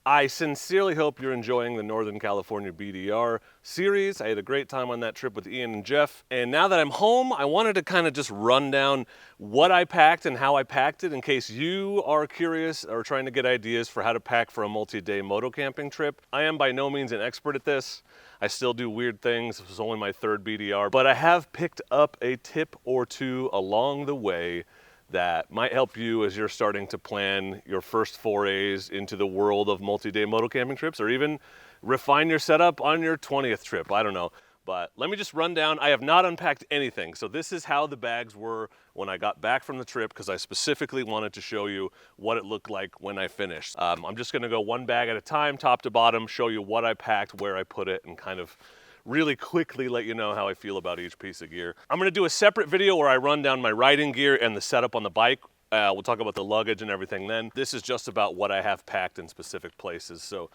I sincerely hope you're enjoying the Northern California BDR series. I had a great time on that trip with Ian and Jeff. And now that I'm home, I wanted to kind of just run down what I packed and how I packed it in case you are curious or trying to get ideas for how to pack for a multi-day moto camping trip. I am by no means an expert at this. I still do weird things. This was only my third BDR, but I have picked up a tip or two along the way that might help you as you're starting to plan your first forays into the world of multi-day moto camping trips, or even refine your setup on your 20th trip. I don't know. But let me just run down. I have not unpacked anything. So this is how the bags were when I got back from the trip, because I specifically wanted to show you what it looked like when I finished. I'm just gonna go one bag at a time, top to bottom, show you what I packed, where I put it, and kind of really quickly let you know how I feel about each piece of gear. I'm gonna do a separate video where I run down my riding gear and the setup on the bike. We'll talk about the luggage and everything then. This is just about what I have packed in specific places. So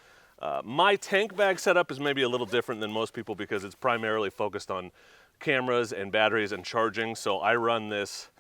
my tank bag setup is maybe a little different than most people because it's primarily focused on cameras and batteries and charging. So I run this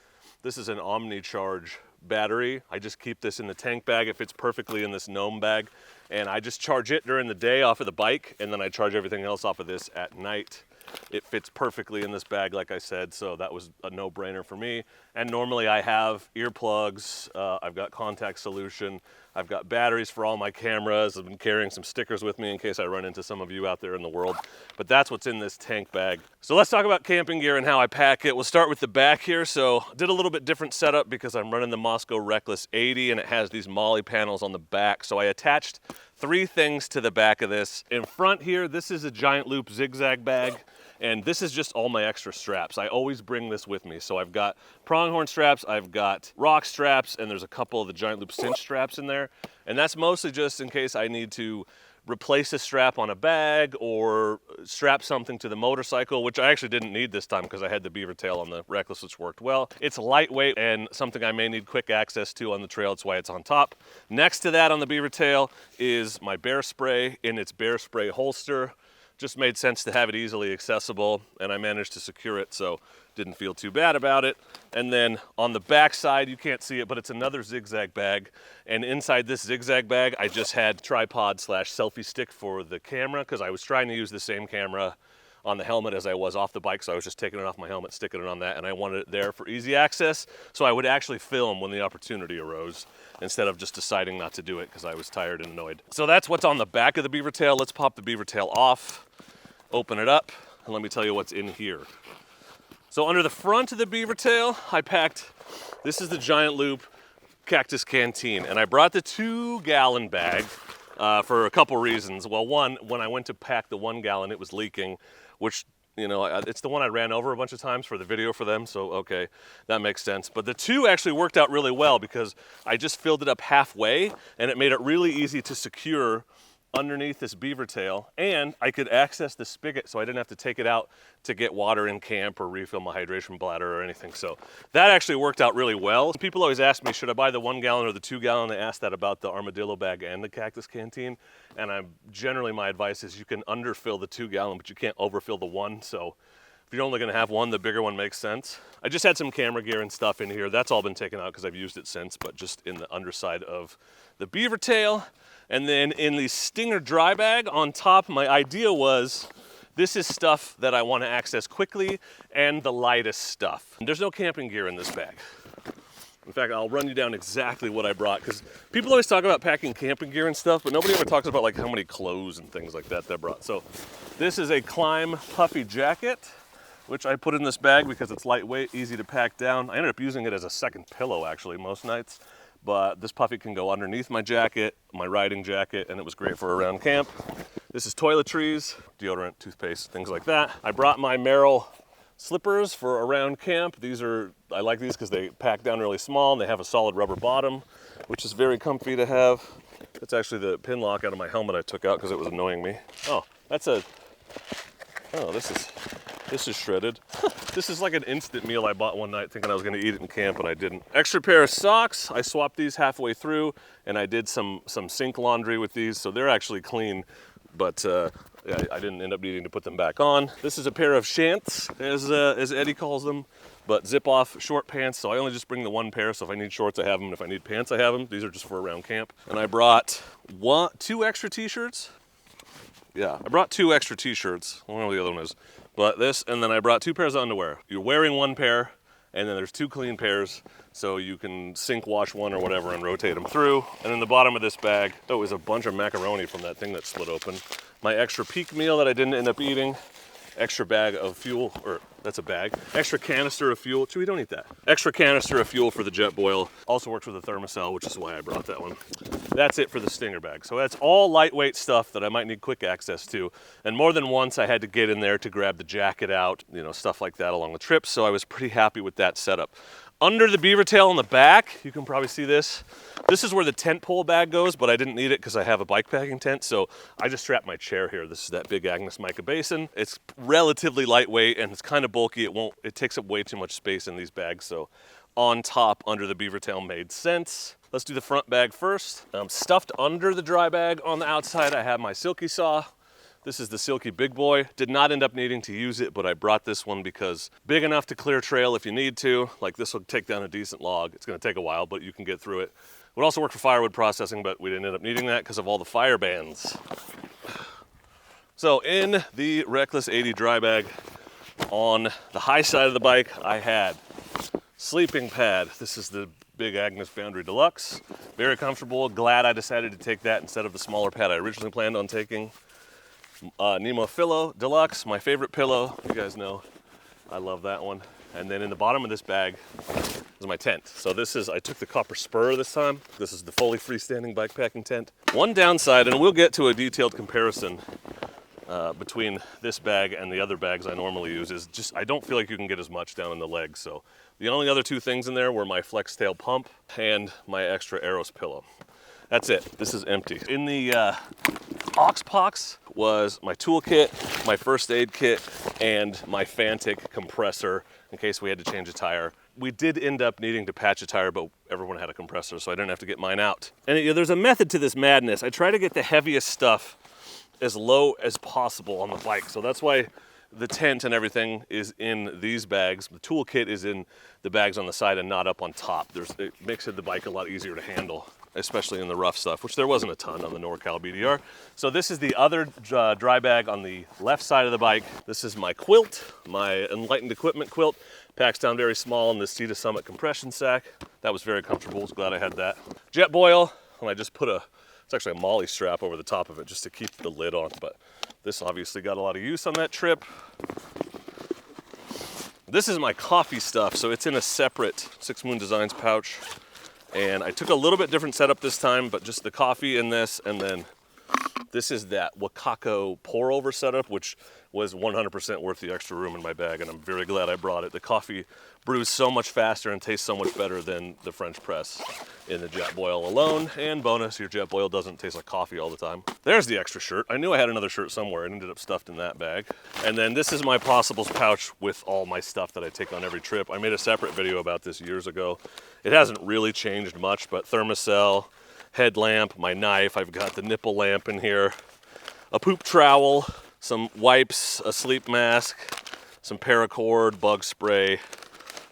is an OmniCharge battery. I just keep this in the tank bag. It fits perfectly in this gnome bag. And I just charge it during the day off of the bike, and then I charge everything else off of this at night. It fits perfectly in this bag, like I said, so that was a no-brainer for me. And normally I have earplugs, I've got contact solution, I've got batteries for all my cameras. I've been carrying some stickers with me in case I run into some of you out there in the world. But that's what's in this tank bag. So let's talk about camping gear and how I pack it. We'll start with the back here. So I did a little bit different setup because I'm running the Moscow Reckless 80 and it has these MOLLE panels on the back. So I attached 3 things to the back of this. In front here, this is a giant loop zigzag bag. And this is just all my extra straps. I always bring this with me. So I've got pronghorn straps, I've got rock straps, and there's a couple of the giant loop cinch straps in there. And that's mostly just in case I need to replace a strap on a bag or strap something to the motorcycle, which I actually didn't need this time because I had the Beaver tail on the Reckless, which worked well. It's lightweight and something I may need quick access to on the trail. That's why it's on top. Next to that on the Beaver tail is my bear spray in its bear spray holster. Just made sense to have it easily accessible, and I managed to secure it, so didn't feel too bad about it. And then on the back side, you can't see it, but it's another zigzag bag. And inside this zigzag bag, I just had tripod/selfie stick for the camera, because I was trying to use the same camera on the helmet as I was off the bike, so I was just taking it off my helmet, sticking it on that, and I wanted it there for easy access, so I would actually film when the opportunity arose, instead of just deciding not to do it because I was tired and annoyed. So that's what's on the back of the Beaver tail. Let's pop the Beaver tail off, open it up, and let me tell you what's in here. So under the front of the Beaver tail, I packed, this is the giant loop Cactus Canteen, and I brought the 2-gallon bag for a couple reasons. Well, one, when I went to pack the 1 gallon, it was leaking, which, you know, it's the one I ran over a bunch of times for the video for them, so okay, that makes sense. But the 2 actually worked out really well because I just filled it up halfway, and it made it really easy to secure underneath this Beaver tail, and I could access the spigot so I didn't have to take it out to get water in camp or refill my hydration bladder or anything. So that actually worked out really well. People always ask me, should I buy the 1 gallon or the 2 gallon? They ask that about the Armadillo bag and the Cactus Canteen. And generally my advice is you can underfill the 2 gallon, but you can't overfill the 1. So if you're only gonna have 1, the bigger one makes sense. I just had some camera gear and stuff in here. That's all been taken out because I've used it since, but just in the underside of the Beaver tail. And then in the Stinger dry bag on top, my idea was, this is stuff that I want to access quickly and the lightest stuff. And there's no camping gear in this bag. In fact, I'll run you down exactly what I brought, because people always talk about packing camping gear and stuff, but nobody ever talks about like how many clothes and things like that I brought. So this is a Climb puffy jacket, which I put in this bag because it's lightweight, easy to pack down. I ended up using it as a second pillow actually most nights. But this puffy can go underneath my jacket, my riding jacket, and it was great for around camp. This is toiletries, deodorant, toothpaste, things like that. I brought my Merrell slippers for around camp. I like these because they pack down really small and they have a solid rubber bottom, which is very comfy to have. That's actually the pin lock out of my helmet I took out because it was annoying me. Oh, this is shredded. This is like an instant meal I bought one night thinking I was gonna eat it in camp, and I didn't. Extra pair of socks. I swapped these halfway through, and I did some sink laundry with these, so they're actually clean. But Yeah, I didn't end up needing to put them back on. This is a pair of shants, as Eddie calls them, but zip-off short pants, so I only just bring the one pair, so if I need shorts, I have them, and if I need pants, I have them. These are just for around camp. And I brought two extra t-shirts. Yeah, I brought 2 extra t-shirts. I don't know what the other one is, but this, and then I brought 2 pairs of underwear. You're wearing 1 pair, and then there's 2 clean pairs, so you can sink wash one or whatever and rotate them through. And in the bottom of this bag, oh, is a bunch of macaroni from that thing that split open. My extra peak meal that I didn't end up eating, extra bag of fuel, or that's a bag, extra canister of fuel. We don't eat that. Extra canister of fuel for the jet boil. Also works with a thermocell, which is why I brought that one. That's it for the Stinger bag. So that's all lightweight stuff that I might need quick access to. And more than once I had to get in there to grab the jacket out, you know, stuff like that along the trip. So I was pretty happy with that setup. Under the beaver tail on the back, you can probably see this. This is where the tent pole bag goes, but I didn't need it because I have a bike packing tent, so I just strapped my chair here. This is that big Agnes mica basin. It's relatively lightweight and it's kind of bulky. It takes up way too much space in these bags, so on top under the beaver tail made sense. Let's do the front bag first. Stuffed under the dry bag on the outside, I have my silky saw. This is the Silky Big Boy. Did not end up needing to use it, but I brought this one because big enough to clear trail if you need to. Like this will take down a decent log. It's gonna take a while, but you can get through it. Would also work for firewood processing, but we didn't end up needing that because of all the fire bans. So in the Reckless 80 dry bag, on the high side of the bike, I had sleeping pad. This is the Big Agnes Boundary Deluxe. Very comfortable. Glad I decided to take that instead of the smaller pad I originally planned on taking. Nemo Pillow Deluxe, my favorite pillow. You guys know I love that one. And then in the bottom of this bag is my tent. So this is, I took the copper spur this time. This is the fully freestanding bikepacking tent. One downside, and we'll get to a detailed comparison between this bag and the other bags I normally use, is just I don't feel like you can get as much down in the legs. So the only other 2 things in there were my flex tail pump and my extra Aeros pillow. That's it. This is empty. In the Oxpox was my toolkit, my first aid kit, and my Fantic compressor in case we had to change a tire. We did end up needing to patch a tire, but everyone had a compressor, so I didn't have to get mine out. And there's a method to this madness. I try to get the heaviest stuff as low as possible on the bike, so that's why the tent and everything is in these bags. The toolkit is in the bags on the side and not up on top. It makes the bike a lot easier to handle, especially in the rough stuff, which there wasn't a ton on the NorCal BDR. So this is the other dry bag on the left side of the bike. This is my quilt, my Enlightened Equipment quilt. Packs down very small in this Sea to Summit compression sack. That was very comfortable, I was glad I had that. Jet boil, and I just put it's actually a molly strap over the top of it just to keep the lid on, but this obviously got a lot of use on that trip. This is my coffee stuff, so it's in a separate Six Moon Designs pouch. And I took a little bit different setup this time, but just the coffee in this, and then this is that Wakako pour over setup, which was 100% worth the extra room in my bag, and I'm very glad I brought it. The coffee brews so much faster and tastes so much better than the French press in the jet boil alone. And bonus, your jet boil doesn't taste like coffee all the time. There's the extra shirt. I knew I had another shirt somewhere and ended up stuffed in that bag. And then this is my Possibles pouch with all my stuff that I take on every trip. I made a separate video about this years ago. It hasn't really changed much, but thermocell, headlamp, my knife, I've got the nipple lamp in here, a poop trowel, some wipes, a sleep mask, some paracord, bug spray,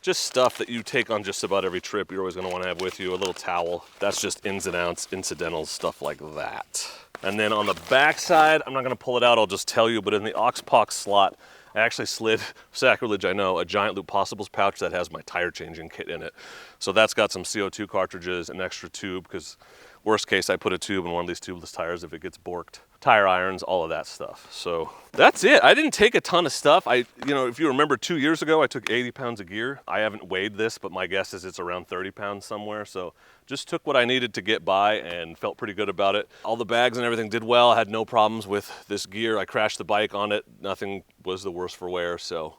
just stuff that you take on just about every trip you're always going to want to have with you, a little towel. That's just ins and outs, incidentals, stuff like that. And then on the back side, I'm not going to pull it out, I'll just tell you, but in the Oxpox slot, I actually slid, sacrilege I know, a giant loop Possibles pouch that has my tire changing kit in it. So that's got some CO2 cartridges, an extra tube, because worst case I put a tube in one of these tubeless tires if it gets borked. Tire irons, all of that stuff. So that's it. I didn't take a ton of stuff. If you remember 2 years ago, I took 80 pounds of gear. I haven't weighed this, but my guess is it's around 30 pounds somewhere. So just took what I needed to get by and felt pretty good about it. All the bags and everything did well. I had no problems with this gear. I crashed the bike on it. Nothing was the worse for wear. So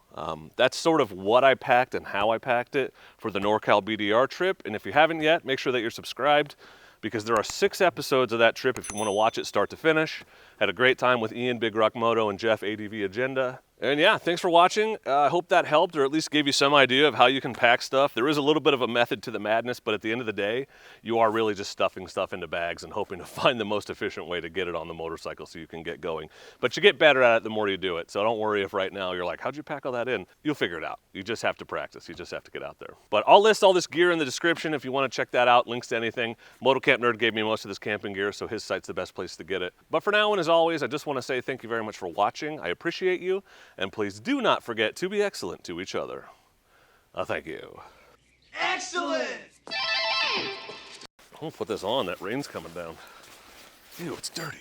that's sort of what I packed and how I packed it for the NorCal BDR trip. And if you haven't yet, make sure that you're subscribed, because there are 6 episodes of that trip if you want to watch it start to finish. Had a great time with Ian, Big Rock Moto, and Jeff, ADV Agenda. And yeah, thanks for watching. I hope that helped, or at least gave you some idea of how you can pack stuff. There is a little bit of a method to the madness, but at the end of the day, you are really just stuffing stuff into bags and hoping to find the most efficient way to get it on the motorcycle so you can get going. But you get better at it the more you do it. So don't worry if right now you're like, how'd you pack all that in? You'll figure it out. You just have to practice. You just have to get out there. But I'll list all this gear in the description if you want to check that out. Links to anything. Motocamp Nerd gave me most of this camping gear, so his site's the best place to get it. But for now, and as always, I just want to say thank you very much for watching. I appreciate you, and please do not forget to be excellent to each other. Thank you. Excellent! I'll put this on. That rain's coming down. Ew, it's dirty.